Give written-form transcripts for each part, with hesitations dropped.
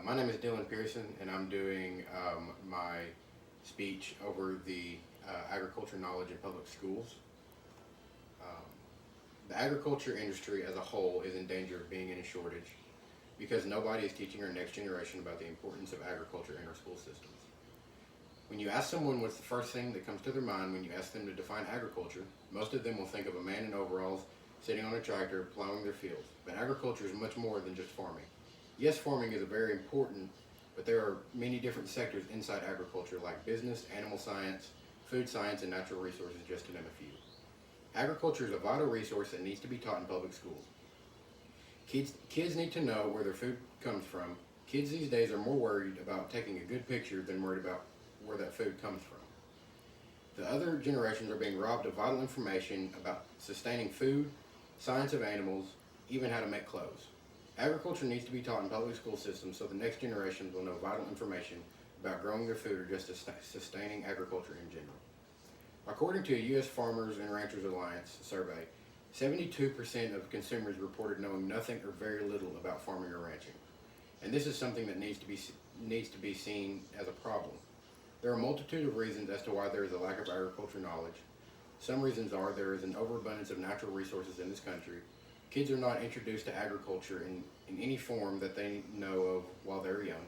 My name is Dylan Pearson, and I'm doing my speech over the agriculture knowledge in public schools. Um, the agriculture industry as a whole is in danger of being in a shortage because nobody is teaching our next generation about the importance of agriculture in our school systems. When you ask someone what's the first thing that comes to their mind when you ask them to define agriculture, most of them will think of a man in overalls sitting on a tractor plowing their fields. But agriculture is much more than just farming. Yes, farming is very important, but there are many different sectors inside agriculture like business, animal science, food science, and natural resources, just to name a few. Agriculture is a vital resource that needs to be taught in public schools. Kids need to know where their food comes from. Kids these days are more worried about taking a good picture than worried about where that food comes from. The other generations are being robbed of vital information about sustaining food, science of animals, even how to make clothes. Agriculture needs to be taught in public school systems so the next generations will know vital information about growing their food or just sustaining agriculture in general. According to a U.S. Farmers and Ranchers Alliance survey, 72% of consumers reported knowing nothing or very little about farming or ranching. And this is something that needs to be seen as a problem. There are a multitude of reasons as to why there is a lack of agriculture knowledge. Some reasons are there is an overabundance of natural resources in this country. Kids are not introduced to agriculture in any form that they know of while they're young.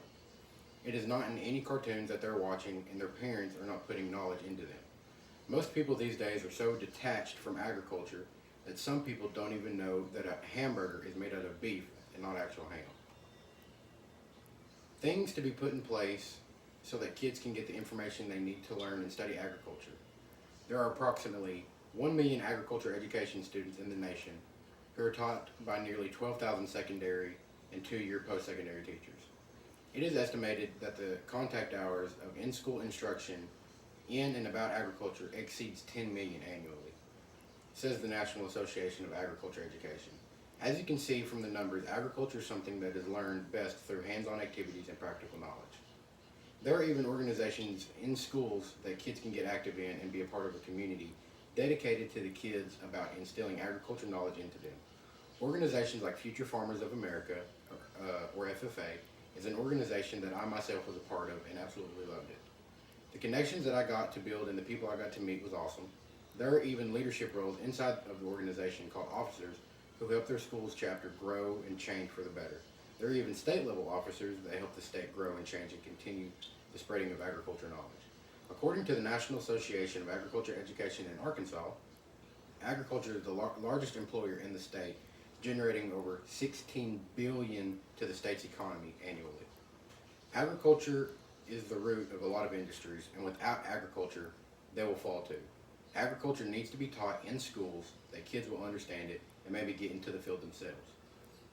It is not in any cartoons that they're watching, and their parents are not putting knowledge into them. Most people these days are so detached from agriculture that some people don't even know that a hamburger is made out of beef and not actual ham. Things to be put in place so that kids can get the information they need to learn and study agriculture. There are approximately 1 million agriculture education students in the nation who are taught by nearly 12,000 secondary and 2-year post-secondary teachers. It is estimated that the contact hours of in-school instruction in and about agriculture exceeds 10 million annually, says the National Association of Agriculture Education. As you can see from the numbers, agriculture is something that is learned best through hands-on activities and practical knowledge. There are even organizations in schools that kids can get active in and be a part of a community dedicated to the kids about instilling agriculture knowledge into them. Organizations like Future Farmers of America, or FFA, is an organization that I myself was a part of and absolutely loved it. The connections that I got to build and the people I got to meet was awesome. There are even leadership roles inside of the organization called officers who help their school's chapter grow and change for the better. There are even state level officers that help the state grow and change and continue the spreading of agriculture knowledge. According to the National Association of Agriculture Education in Arkansas, agriculture is the largest employer in the state, generating over $16 billion to the state's economy annually. Agriculture is the root of a lot of industries, and without agriculture, they will fall too. Agriculture needs to be taught in schools that kids will understand it and maybe get into the field themselves.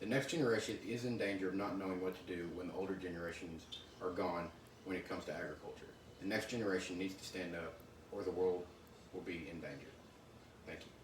The next generation is in danger of not knowing what to do when the older generations are gone when it comes to agriculture. The next generation needs to stand up or the world will be in danger. Thank you.